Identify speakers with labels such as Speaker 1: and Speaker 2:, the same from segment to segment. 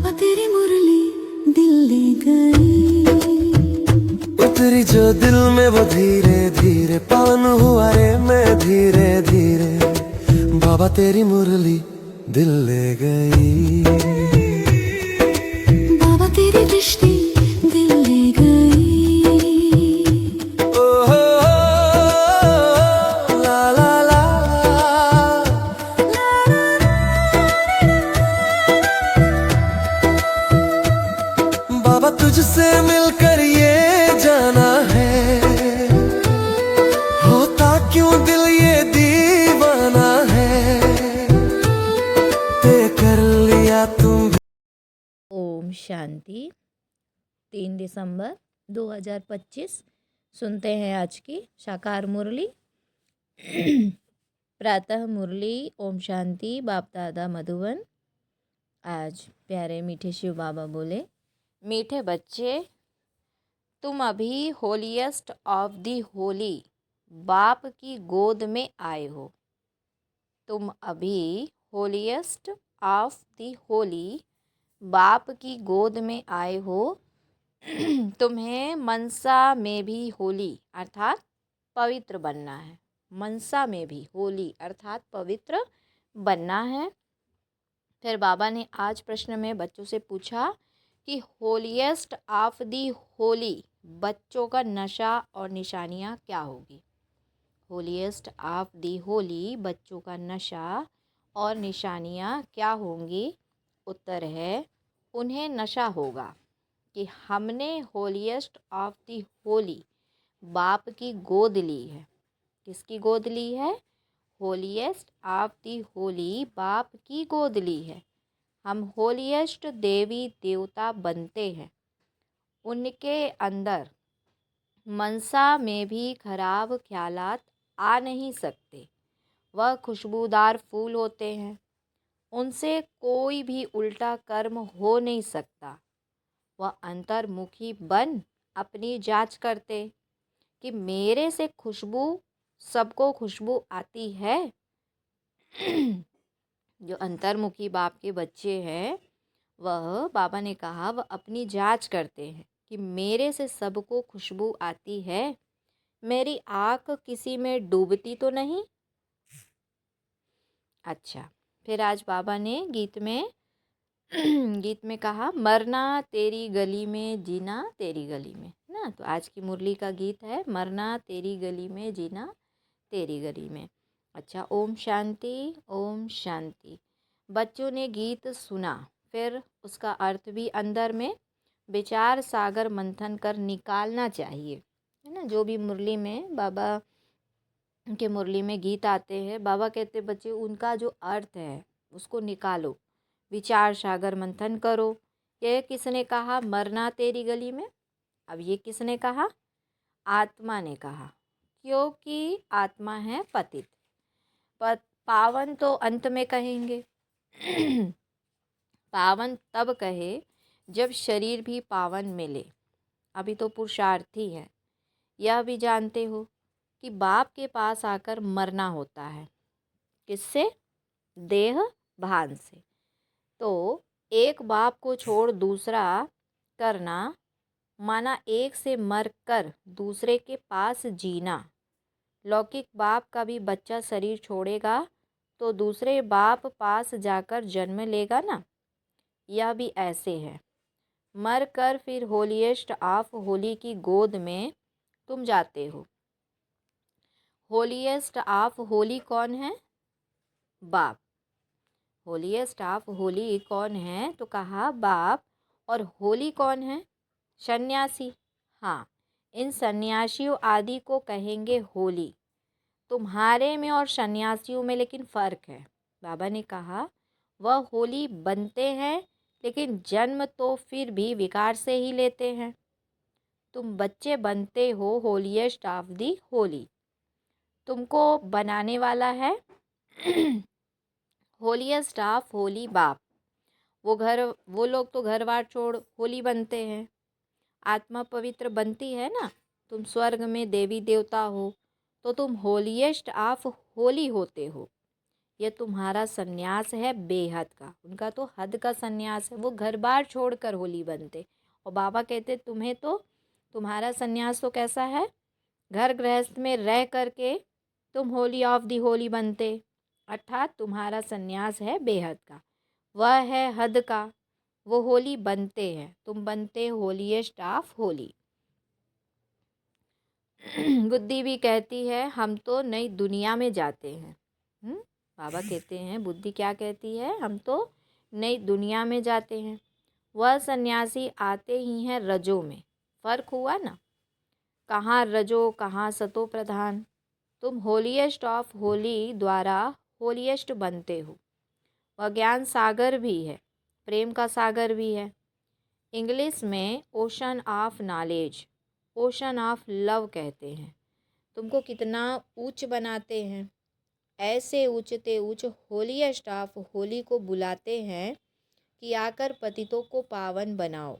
Speaker 1: बाबा तेरी मुरली दिल ले गई,
Speaker 2: उतरी जो दिल में वो धीरे धीरे, पावन हुआ रे मैं धीरे धीरे। बाबा तेरी मुरली दिल ले गई,
Speaker 1: बाबा तेरी दृष्टि दिल ले गई।
Speaker 2: ओ हो ला ला ला। बाबा तुझसे मिलकर ये जाना है, होता क्यों दिल ये दीवाना है, ते कर लिया तुम।
Speaker 3: ओम शांति। 3 दिसंबर 2025 सुनते हैं आज की साकार मुरली। प्रातः मुरली ओम शांति बाप दादा मधुबन। आज प्यारे मीठे शिव बाबा बोले, मीठे बच्चे, तुम अभी होलीएस्ट ऑफ दी होली बाप की गोद में आए हो। तुम अभी होलीएस्ट ऑफ दी होली बाप की गोद में आए हो। तुम्हें मनसा में भी होली अर्थात पवित्र बनना है। मनसा में भी होली अर्थात पवित्र बनना है। फिर बाबा ने आज प्रश्न में बच्चों से पूछा कि होलीएस्ट ऑफ दी होली बच्चों का नशा और निशानियाँ क्या होगी। होलीएस्ट ऑफ दी होली बच्चों का नशा और निशानियाँ क्या होंगी। उत्तर है, उन्हें नशा होगा कि हमने होलीएस्ट ऑफ दी होली बाप की गोद ली है। किसकी गोद ली है? होलीएस्ट ऑफ दी होली बाप की गोद ली है। हम होलीएस्ट देवी देवता बनते हैं। उनके अंदर मनसा में भी खराब ख्यालात आ नहीं सकते। वह खुशबूदार फूल होते हैं, उनसे कोई भी उल्टा कर्म हो नहीं सकता। वह अंतर्मुखी बन अपनी जांच करते कि मेरे से खुशबू सबको खुशबू आती है। जो अंतर्मुखी बाप के बच्चे हैं, वह बाबा ने कहा वह अपनी जांच करते हैं कि मेरे से सबको खुशबू आती है, मेरी आँख किसी में डूबती तो नहीं। अच्छा, फिर आज बाबा ने गीत में कहा, मरना तेरी गली में जीना तेरी गली में, ना। तो आज की मुरली का गीत है, मरना तेरी गली में जीना तेरी गली में। अच्छा, ओम शांति ओम शांति। बच्चों ने गीत सुना, फिर उसका अर्थ भी अंदर में विचार सागर मंथन कर निकालना चाहिए, है ना। जो भी मुरली में बाबा के मुरली में गीत आते हैं, बाबा कहते बच्चे उनका जो अर्थ है उसको निकालो, विचार सागर मंथन करो। ये किसने कहा मरना तेरी गली में? अब ये किसने कहा? आत्मा ने कहा, क्योंकि आत्मा है पतित। पावन तो अंत में कहेंगे। पावन तब कहे जब शरीर भी पावन मिले। अभी तो पुरुषार्थी है। यह भी जानते हो कि बाप के पास आकर मरना होता है। किससे? देह भान से। तो एक बाप को छोड़ दूसरा करना माना एक से मर कर दूसरे के पास जीना। लौकिक बाप का भी बच्चा शरीर छोड़ेगा तो दूसरे बाप पास जाकर जन्म लेगा ना। यह भी ऐसे है। मर कर फिर होलीएस्ट ऑफ होली की गोद में तुम जाते हो। होलीएस्ट ऑफ होली कौन है? बाप। होलीएस्ट ऑफ होली कौन है? तो कहा बाप। और होली कौन है? सन्यासी। हाँ, इन सन्यासियों आदि को कहेंगे होली। तुम्हारे में और सन्यासियों में लेकिन फ़र्क है। बाबा ने कहा वह होली बनते हैं, लेकिन जन्म तो फिर भी विकार से ही लेते हैं। तुम बच्चे बनते हो होलीएस्ट ऑफ दी होली। तुमको बनाने वाला है होलीएस्ट ऑफ होली बाप। वो लोग तो घर बार छोड़ होली बनते हैं। आत्मा पवित्र बनती है ना। तुम स्वर्ग में देवी देवता हो तो तुम होलीएस्ट ऑफ होली होते हो। ये तुम्हारा संन्यास है बेहद का। उनका तो हद का संन्यास है, वो घर बार छोड़कर होली बनते। और बाबा कहते तुम्हें तो, तुम्हारा संन्यास तो कैसा है, घर गृहस्थ में रह करके तुम होली ऑफ दी होली बनते, अर्थात तुम्हारा संन्यास है बेहद का, वह है हद का, वो होली बनते हैं, तुम बनते होलीएस्ट ऑफ होली। बुद्धि भी कहती है हम तो नई दुनिया में जाते हैं। बाबा कहते हैं बुद्धि क्या कहती है, हम तो नई दुनिया में जाते हैं। वह सन्यासी आते ही हैं रजो में। फर्क हुआ ना, कहाँ रजो कहाँ सतो प्रधान। तुम होलीएस्ट ऑफ होली द्वारा होलीएस्ट बनते हो। वह ज्ञान सागर भी है, प्रेम का सागर भी है। इंग्लिश में ocean of knowledge, ocean of love कहते हैं। तुमको कितना ऊंच बनाते हैं। ऐसे ऊंचते ऊंच होलीएस्ट ऑफ होली को बुलाते हैं कि आकर पतितों को पावन बनाओ।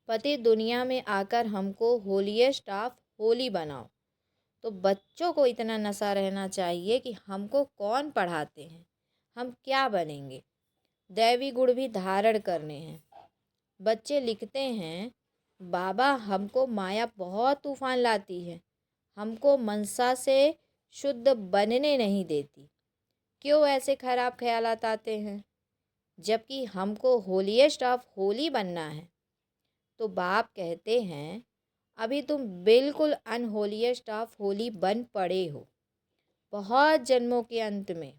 Speaker 3: पति दुनिया में आकर हमको होलीएस्ट ऑफ होली बनाओ। तो बच्चों को इतना नशा रहना चाहिए कि हमको कौन पढ़ाते हैं, हम क्या बनेंगे, दैवी गुण भी धारण करने हैं। बच्चे लिखते हैं बाबा हमको माया बहुत तूफान लाती है, हमको मनसा से शुद्ध बनने नहीं देती। क्यों ऐसे खराब ख्यालात आते हैं, जबकि हमको होलीएस्ट ऑफ होली बनना है। तो बाप कहते हैं अभी तुम बिल्कुल अनहोलीएस्ट ऑफ होली बन पड़े हो बहुत जन्मों के अंत में।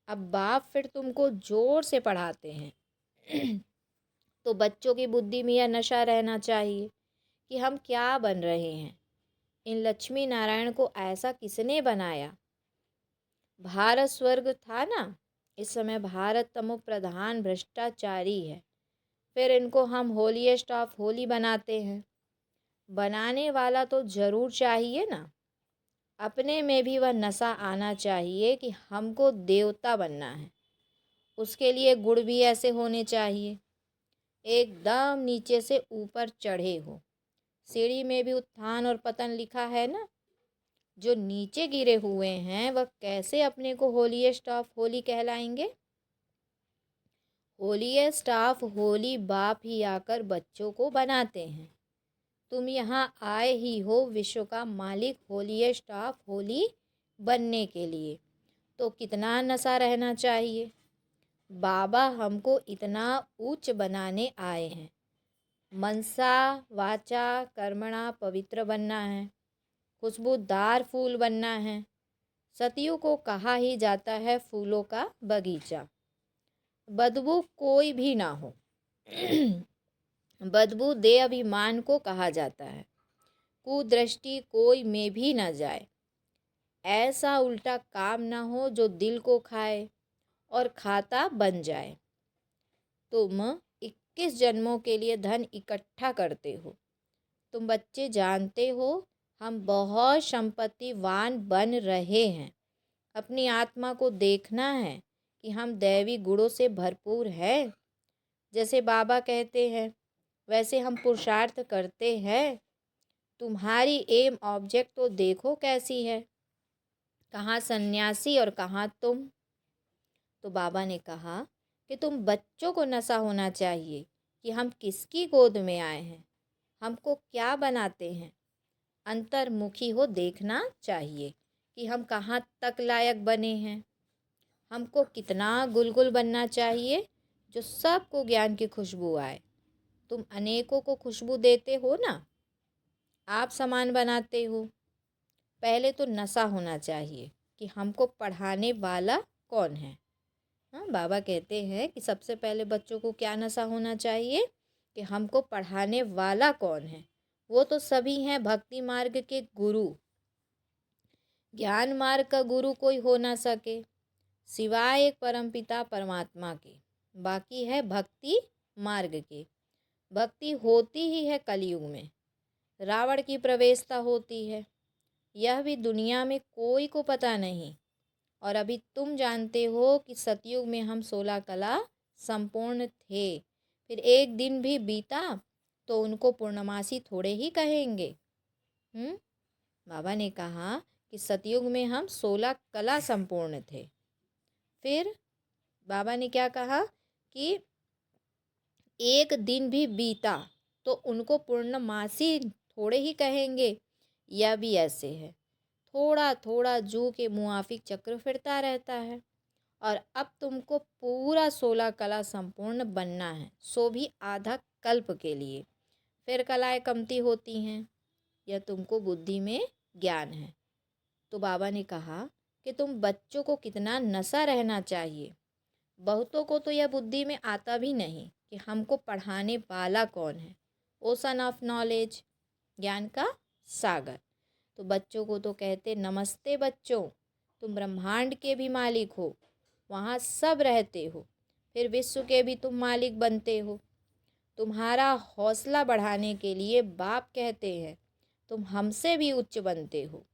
Speaker 3: अब बाप फिर तुमको जोर से पढ़ाते हैं। तो बच्चों की बुद्धि में यह नशा रहना चाहिए कि हम क्या बन रहे हैं। इन लक्ष्मी नारायण को ऐसा किसने बनाया। भारत स्वर्ग था ना, इस समय भारत तमो प्रधान भ्रष्टाचारी है। फिर इनको हम होलीएस्ट ऑफ होली बनाते हैं। बनाने वाला तो ज़रूर चाहिए ना, अपने में भी वह नशा आना चाहिए कि हमको देवता बनना है। उसके लिए गुण भी ऐसे होने चाहिए, एकदम नीचे से ऊपर चढ़े हो। सीढ़ी में भी उत्थान और पतन लिखा है ना। जो नीचे गिरे हुए हैं वह कैसे अपने को होलीएस्ट ऑफ होली कहलाएंगे। होलीएस्ट ऑफ होली बाप ही आकर बच्चों को बनाते हैं। तुम यहाँ आए ही हो विश्व का मालिक होलीएस्ट ऑफ होली बनने के लिए। तो कितना नशा रहना चाहिए। बाबा हमको इतना ऊंच बनाने आए हैं। मनसा वाचा कर्मणा पवित्र बनना है, खुशबूदार फूल बनना है। सतयुग को कहा ही जाता है फूलों का बगीचा। बदबू कोई भी ना हो। बदबू दे अभिमान को कहा जाता है। कुदृष्टि कोई में भी न जाए। ऐसा उल्टा काम ना हो जो दिल को खाए और खाता बन जाए। तुम 21 जन्मों के लिए धन इकट्ठा करते हो। तुम बच्चे जानते हो हम बहुत संपत्तिवान बन रहे हैं। अपनी आत्मा को देखना है कि हम दैवी गुणों से भरपूर हैं। जैसे बाबा कहते हैं वैसे हम पुरुषार्थ करते हैं। तुम्हारी एम ऑब्जेक्ट तो देखो कैसी है, कहाँ सन्यासी और कहाँ तुम। तो बाबा ने कहा कि तुम बच्चों को नशा होना चाहिए कि हम किसकी गोद में आए हैं, हमको क्या बनाते हैं। अंतर्मुखी हो देखना चाहिए कि हम कहाँ तक लायक बने हैं। हमको कितना गुलगुल बनना चाहिए जो सबको ज्ञान की खुशबू आए। तुम अनेकों को खुशबू देते हो ना, आप समान बनाते हो। पहले तो नशा होना चाहिए कि हमको पढ़ाने वाला कौन है। हाँ, बाबा कहते हैं कि सबसे पहले बच्चों को क्या नशा होना चाहिए कि हमको पढ़ाने वाला कौन है। वो तो सभी हैं भक्ति मार्ग के गुरु। ज्ञान मार्ग का गुरु कोई हो ना सके सिवाय एक परमपिता परमात्मा के। बाकी है भक्ति मार्ग के। भक्ति होती ही है कलयुग में, रावण की प्रवेशता होती है। यह भी दुनिया में कोई को पता नहीं। और अभी तुम जानते हो कि सतयुग में हम 16 कला संपूर्ण थे। फिर एक दिन भी बीता तो उनको पूर्णमासी थोड़े ही कहेंगे। बाबा ने कहा कि सतयुग में हम 16 कला संपूर्ण थे। फिर बाबा ने क्या कहा कि एक दिन भी बीता तो उनको पूर्णमासी थोड़े ही कहेंगे। यह भी ऐसे है, थोड़ा थोड़ा जू के मुआफिक चक्र फिरता रहता है। और अब तुमको पूरा 16 कला संपूर्ण बनना है, सो भी आधा कल्प के लिए। फिर कलाएं कमती होती हैं, यह तुमको बुद्धि में ज्ञान है। तो बाबा ने कहा कि तुम बच्चों को कितना नशा रहना चाहिए। बहुतों को तो यह बुद्धि में आता भी नहीं कि हमको पढ़ाने वाला कौन है। ओशन ऑफ नॉलेज, ज्ञान का सागर। तो बच्चों को तो कहते नमस्ते बच्चों, तुम ब्रह्मांड के भी मालिक हो, वहाँ सब रहते हो, फिर विश्व के भी तुम मालिक बनते हो। तुम्हारा हौसला बढ़ाने के लिए बाप कहते हैं तुम हमसे भी उच्च बनते हो।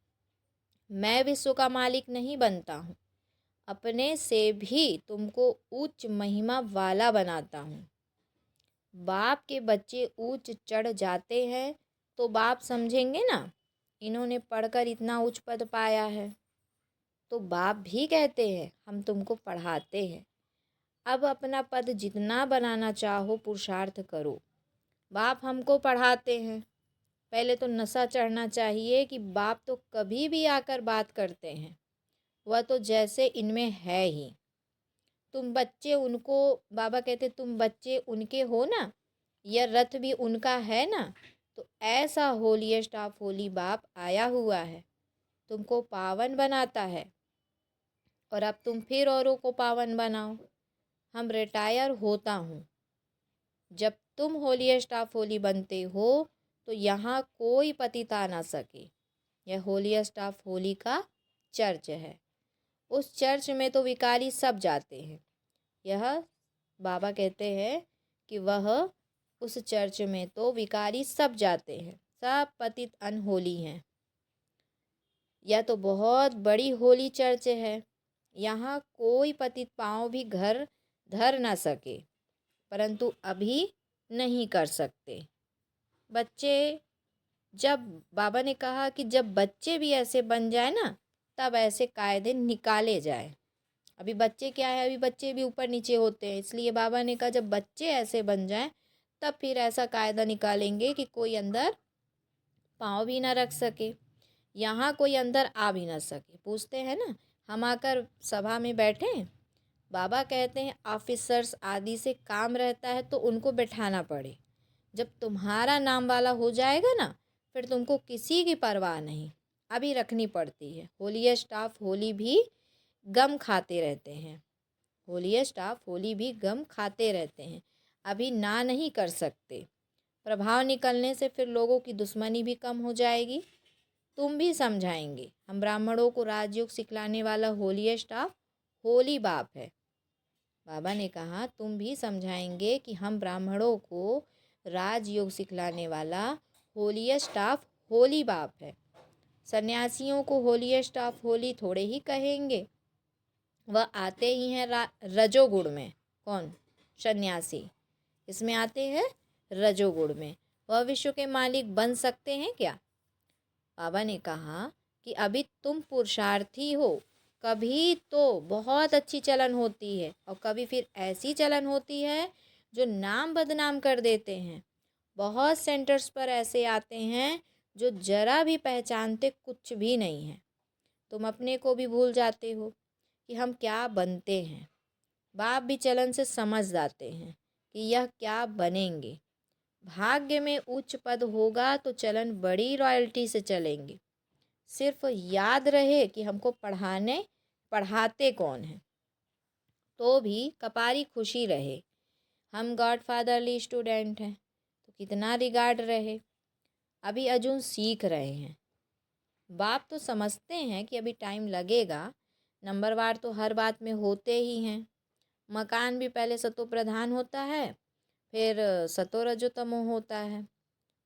Speaker 3: मैं विश्व का मालिक नहीं बनता हूँ, अपने से भी तुमको उच्च महिमा वाला बनाता हूँ। बाप के बच्चे ऊंच चढ़ जाते हैं तो बाप समझेंगे ना, इन्होंने पढ़कर इतना उच्च पद पाया है। तो बाप भी कहते हैं हम तुमको पढ़ाते हैं, अब अपना पद जितना बनाना चाहो पुरुषार्थ करो। बाप हमको पढ़ाते हैं। पहले तो नशा चढ़ना चाहिए कि बाप तो कभी भी आकर बात करते हैं, वह तो जैसे इनमें है ही। तुम बच्चे उनको, बाबा कहते तुम बच्चे उनके हो ना, यह रथ भी उनका है ना। तो ऐसा होलीएस्ट ऑफ होली बाप आया हुआ है, तुमको पावन बनाता है। और अब तुम फिर औरों को पावन बनाओ। हम रिटायर होता हूँ, जब तुम होलीएस्ट ऑफ होली बनते हो तो यहाँ कोई पतित आ ना सके। यह होलीएस्ट ऑफ होली का चर्च है। उस चर्च में तो विकारी सब जाते हैं। यह बाबा कहते हैं कि वह उस चर्च में तो विकारी सब जाते हैं, सब पतित अनहोली हैं। यह तो बहुत बड़ी होली चर्च है, यहाँ कोई पतित पाँव भी घर धर ना सके, परंतु अभी नहीं कर सकते। बच्चे, जब बाबा ने कहा कि जब बच्चे भी ऐसे बन जाए ना, तब ऐसे कायदे निकाले जाए। अभी बच्चे क्या है, अभी बच्चे भी ऊपर नीचे होते हैं, इसलिए बाबा ने कहा जब बच्चे ऐसे बन जाएं तब फिर ऐसा कायदा निकालेंगे कि कोई अंदर पाँव भी ना रख सके, यहाँ कोई अंदर आ भी ना सके। पूछते हैं ना, हम आकर सभा में बैठे, बाबा कहते हैं ऑफिसर्स आदि से काम रहता है तो उनको बैठाना पड़े। जब तुम्हारा नाम वाला हो जाएगा ना, फिर तुमको किसी की परवाह नहीं, अभी रखनी पड़ती है। होलीएस्ट ऑफ होली भी गम खाते रहते हैं, होलीएस्ट ऑफ होली भी गम खाते रहते हैं, अभी ना नहीं कर सकते। प्रभाव निकलने से फिर लोगों की दुश्मनी भी कम हो जाएगी। तुम भी समझाएंगे, हम ब्राह्मणों को राजयोग सिखलाने वाला होलीएस्ट ऑफ होली बाप है। बाबा ने कहा तुम भी समझाएंगे कि हम ब्राह्मणों को राजयोग सिखलाने वाला होलीएस्ट ऑफ होली बाप है। सन्यासियों को होलीएस्ट ऑफ होली थोड़े ही कहेंगे, वह आते ही हैं रजोगुण में। कौन? सन्यासी इसमें आते हैं रजोगुण में। वह विश्व के मालिक बन सकते हैं क्या? बाबा ने कहा कि अभी तुम पुरुषार्थी हो, कभी तो बहुत अच्छी चलन होती है और कभी फिर ऐसी चलन होती है जो नाम बदनाम कर देते हैं। बहुत सेंटर्स पर ऐसे आते हैं जो जरा भी पहचानते कुछ भी नहीं है। तुम अपने को भी भूल जाते हो कि हम क्या बनते हैं। बाप भी चलन से समझ जाते हैं कि यह क्या बनेंगे। भाग्य में उच्च पद होगा तो चलन बड़ी रॉयल्टी से चलेंगे। सिर्फ याद रहे कि हमको पढ़ाते कौन है, तो भी कपारी खुशी रहे। हम गॉडफादरली स्टूडेंट हैं तो कितना रिगार्ड रहे। अभी अजून सीख रहे हैं। बाप तो समझते हैं कि अभी टाइम लगेगा। नंबरवार तो हर बात में होते ही हैं। मकान भी पहले सतो प्रधान होता है, फिर सतो रजोतमो होता है,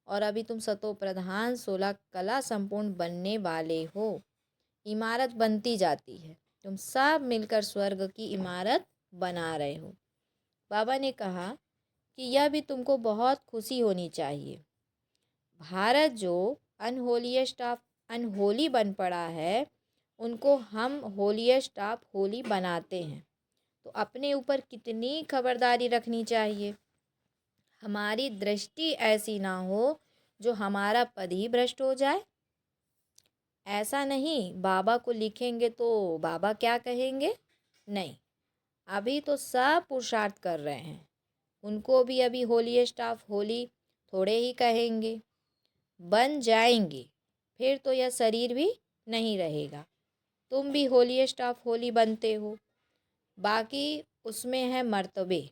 Speaker 3: और अभी तुम सतो प्रधान 16 कला संपूर्ण बनने वाले हो। इमारत बनती जाती है, तुम सब मिलकर स्वर्ग की इमारत बना रहे हो। बाबा ने कहा कि यह भी तुमको बहुत खुशी होनी चाहिए। भारत जो अनहोलीएस्ट ऑफ अनहोली बन पड़ा है, उनको हम होलीएस्ट ऑफ होली बनाते हैं। तो अपने ऊपर कितनी खबरदारी रखनी चाहिए। हमारी दृष्टि ऐसी ना हो जो हमारा पद ही भ्रष्ट हो जाए। ऐसा नहीं बाबा को लिखेंगे तो बाबा क्या कहेंगे, नहीं। अभी तो सब पुरुषार्थ कर रहे हैं, उनको भी अभी होली स्टाफ होली थोड़े ही कहेंगे, बन जाएंगे। फिर तो यह शरीर भी नहीं रहेगा। तुम भी होली स्टाफ होली बनते हो, बाकी उसमें है मर्तबे,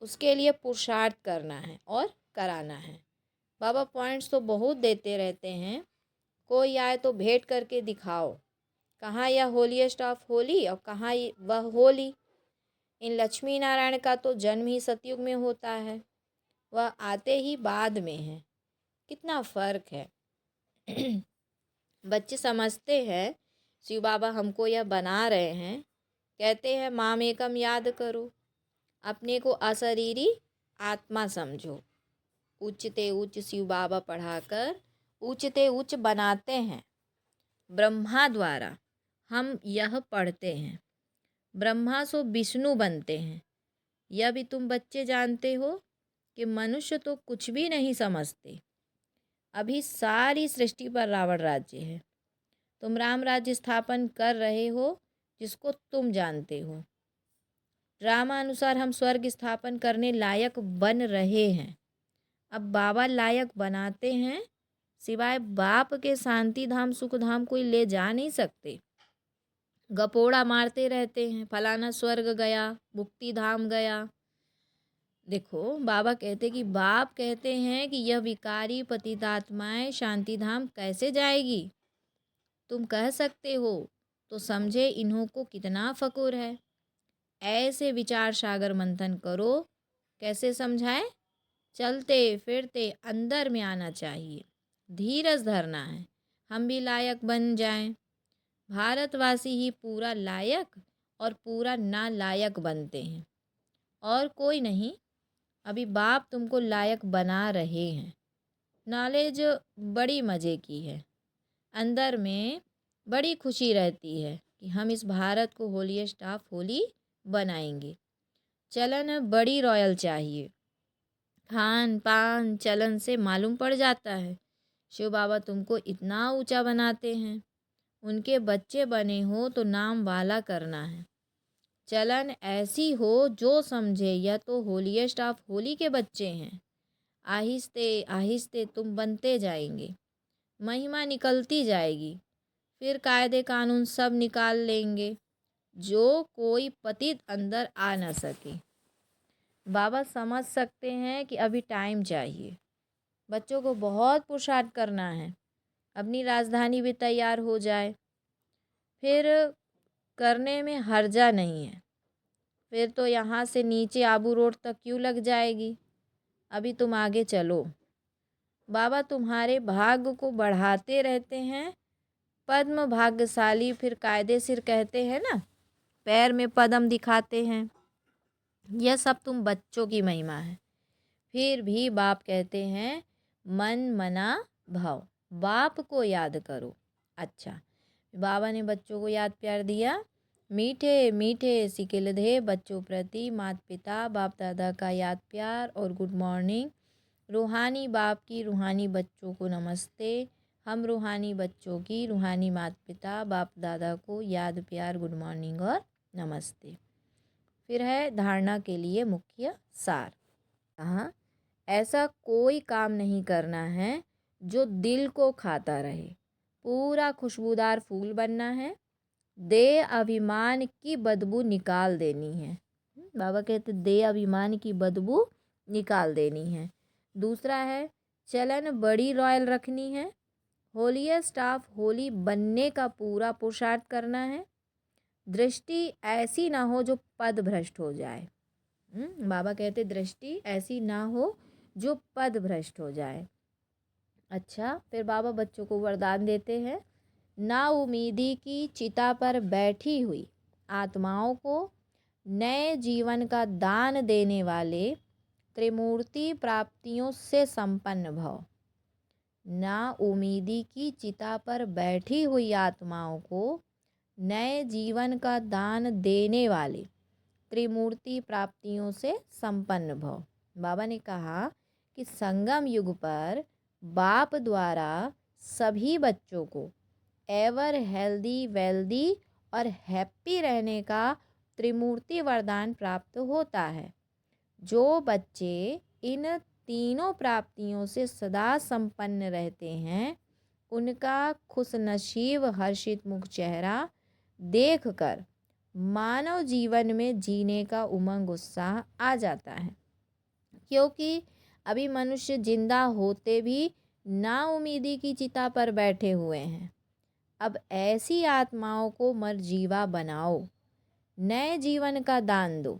Speaker 3: उसके लिए पुरुषार्थ करना है और कराना है। बाबा पॉइंट्स तो बहुत देते रहते हैं, कोई आए तो भेंट करके दिखाओ, कहाँ यह होली स्टाफ होली और कहाँ वह होली। इन लक्ष्मी नारायण का तो जन्म ही सतयुग में होता है, वह आते ही बाद में है। कितना फ़र्क है। बच्चे समझते हैं शिव बाबा हमको यह बना रहे हैं, कहते हैं माम एकम याद करो, अपने को अशरीरी आत्मा समझो। उच्चते उच्च शिव बाबा पढ़ाकर उच्चते उच्च बनाते हैं। ब्रह्मा द्वारा हम यह पढ़ते हैं, ब्रह्मा सो विष्णु बनते हैं। यह भी तुम बच्चे जानते हो कि मनुष्य तो कुछ भी नहीं समझते। अभी सारी सृष्टि पर रावण राज्य है, तुम राम राज्य स्थापन कर रहे हो जिसको तुम जानते हो। रामानुसार हम स्वर्ग स्थापन करने लायक बन रहे हैं। अब बाबा लायक बनाते हैं, सिवाय बाप के शांति धाम सुख धाम कोई ले जा नहीं सकते। गपोड़ा मारते रहते हैं, फलाना स्वर्ग गया, मुक्ति धाम गया। देखो बाबा कहते कि बाप कहते हैं कि यह विकारी पतितात्माएं शांति धाम कैसे जाएगी। तुम कह सकते हो तो समझे इन्हों को कितना फकुर है। ऐसे विचार सागर मंथन करो, कैसे समझाए। चलते फिरते अंदर में आना चाहिए, धीरज धरना है, हम भी लायक बन जाएं। भारतवासी ही पूरा लायक और पूरा ना लायक बनते हैं, और कोई नहीं। अभी बाप तुमको लायक बना रहे हैं। नॉलेज बड़ी मज़े की है, अंदर में बड़ी खुशी रहती है कि हम इस भारत को होली स्टाफ होली बनाएंगे। चलन बड़ी रॉयल चाहिए, खान पान चलन से मालूम पड़ जाता है शिव बाबा तुमको इतना ऊंचा बनाते हैं। उनके बच्चे बने हो तो नाम वाला करना है। चलन ऐसी हो जो समझे यह तो होली स्टाफ होली के बच्चे हैं। आहिस्ते आहिस्ते तुम बनते जाएंगे, महिमा निकलती जाएगी, फिर कायदे कानून सब निकाल लेंगे, जो कोई पतित अंदर आ न सके। बाबा समझ सकते हैं कि अभी टाइम चाहिए, बच्चों को बहुत पुरुषार्थ करना है, अपनी राजधानी भी तैयार हो जाए, फिर करने में हर्जा नहीं है। फिर तो यहाँ से नीचे आबू रोड तक क्यों लग जाएगी। अभी तुम आगे चलो, बाबा तुम्हारे भाग्य को बढ़ाते रहते हैं। पद्म भाग्यशाली फिर कायदे सिर कहते हैं ना, पैर में पद्म दिखाते हैं। यह सब तुम बच्चों की महिमा है। फिर भी बाप कहते हैं मन मना भाव, बाप को याद करो। अच्छा, बाबा ने बच्चों को याद प्यार दिया। मीठे मीठे सिकिलधे बच्चों प्रति माता पिता बाप दादा का याद प्यार और गुड मॉर्निंग। रूहानी बाप की रूहानी बच्चों को नमस्ते। हम रूहानी बच्चों की रूहानी माता पिता बाप दादा को याद प्यार गुड मॉर्निंग और नमस्ते। फिर है धारणा के लिए मुख्य सार। कहाँ ऐसा कोई काम नहीं करना है जो दिल को खाता रहे, पूरा खुशबूदार फूल बनना है, दे अभिमान की बदबू निकाल देनी है। बाबा कहते दे अभिमान की बदबू निकाल देनी है। दूसरा है चलन बड़ी रॉयल रखनी है, होली स्टाफ होली बनने का पूरा पुरुषार्थ करना है। दृष्टि ऐसी ना हो जो पद भ्रष्ट हो जाए। बाबा कहते दृष्टि ऐसी ना हो जो पद भ्रष्ट हो जाए। अच्छा, फिर बाबा बच्चों को वरदान देते हैं, ना उम्मीदी की चिता पर बैठी हुई आत्माओं को नए जीवन का दान देने वाले त्रिमूर्ति प्राप्तियों से संपन्न भव। ना उम्मीदी की चिता पर बैठी हुई आत्माओं को नए जीवन का दान देने वाले त्रिमूर्ति प्राप्तियों से संपन्न भव। बाबा ने कहा कि संगम युग पर बाप द्वारा सभी बच्चों को एवर हेल्दी वेल्दी और हैप्पी रहने का त्रिमूर्ति वरदान प्राप्त होता है। जो बच्चे इन तीनों प्राप्तियों से सदा संपन्न रहते हैं उनका खुशनसीब हर्षित मुख चेहरा देखकर मानव जीवन में जीने का उमंग उत्साह आ जाता है। क्योंकि अभी मनुष्य जिंदा होते भी नाउमीदी की चिता पर बैठे हुए हैं। अब ऐसी आत्माओं को मरजीवा बनाओ, नए जीवन का दान दो।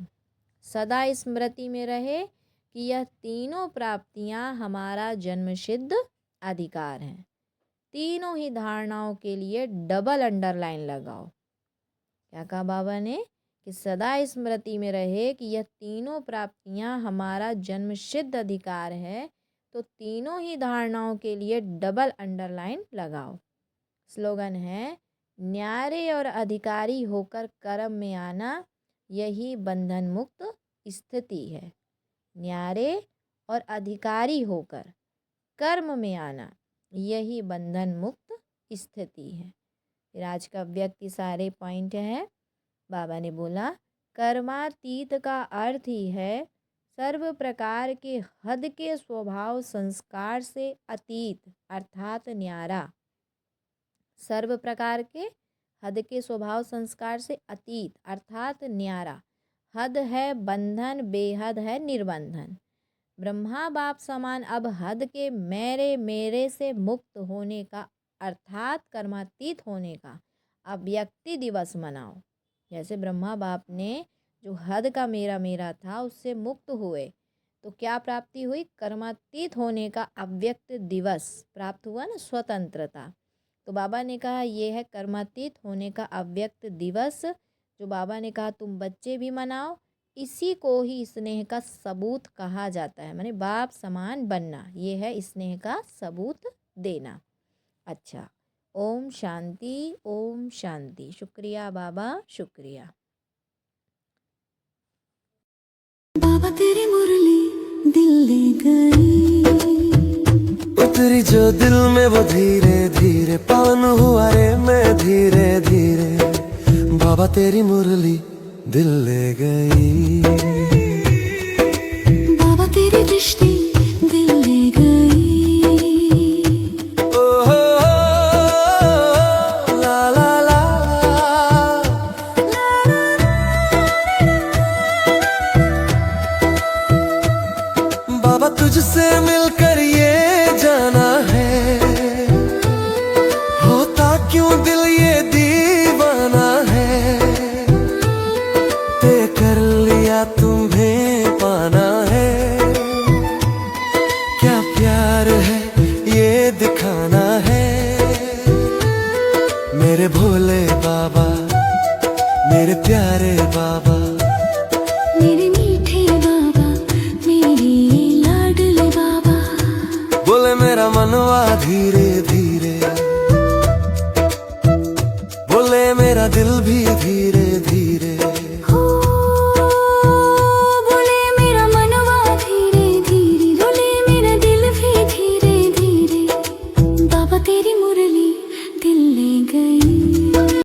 Speaker 3: सदा स्मृति में रहे कि यह तीनों प्राप्तियां हमारा जन्मसिद्ध अधिकार हैं। तीनों ही धारणाओं के लिए डबल अंडरलाइन लगाओ। क्या कहा बाबा ने कि सदा स्मृति में रहे कि यह तीनों प्राप्तियां हमारा जन्मसिद्ध अधिकार है, तो तीनों ही धारणाओं के लिए डबल अंडरलाइन लगाओ। स्लोगन है, न्यारे और अधिकारी होकर कर्म में आना यही बंधन मुक्त स्थिति है। न्यारे और अधिकारी होकर कर्म में आना यही बंधन मुक्त स्थिति है। फिर आज का व्यक्ति सारे पॉइंट है। बाबा ने बोला, कर्मातीत का अर्थ ही है सर्व प्रकार के हद के स्वभाव संस्कार से अतीत अर्थात न्यारा। सर्व प्रकार के हद के स्वभाव संस्कार से अतीत अर्थात न्यारा। हद है बंधन, बेहद है निर्बंधन। ब्रह्मा बाप समान अब हद के मेरे से मुक्त होने का अर्थात कर्मातीत होने का अव्यक्ति दिवस मनाओ। जैसे ब्रह्मा बाप ने जो हद का मेरा था उससे मुक्त हुए तो क्या प्राप्ति हुई? कर्मातीत होने का अव्यक्त दिवस प्राप्त हुआ ना, स्वतंत्रता। तो बाबा ने कहा ये है कर्मातीत होने का अव्यक्त दिवस, जो बाबा ने कहा तुम बच्चे भी मनाओ। इसी को ही स्नेह का सबूत कहा जाता है, माने बाप समान बनना, ये है स्नेह का सबूत देना। अच्छा, ओम शांति, ओम शांति। शुक्रिया बाबा, शुक्रिया।
Speaker 1: बाबा तेरी मुरली दिल ले गई,
Speaker 2: उतरी जो दिल में वो धीरे धीरे पावन हुआ रे मैं धीरे धीरे। बाबा तेरी मुरली दिल ले गई,
Speaker 1: बाबा तेरी दृष्टि दिल ले गई।
Speaker 2: ओ हो ला ला ला। बाबा तुझसे मिलकर ये जाना है, होता क्यों दिल ये दीवाना है। ते कर लिया तुम्हें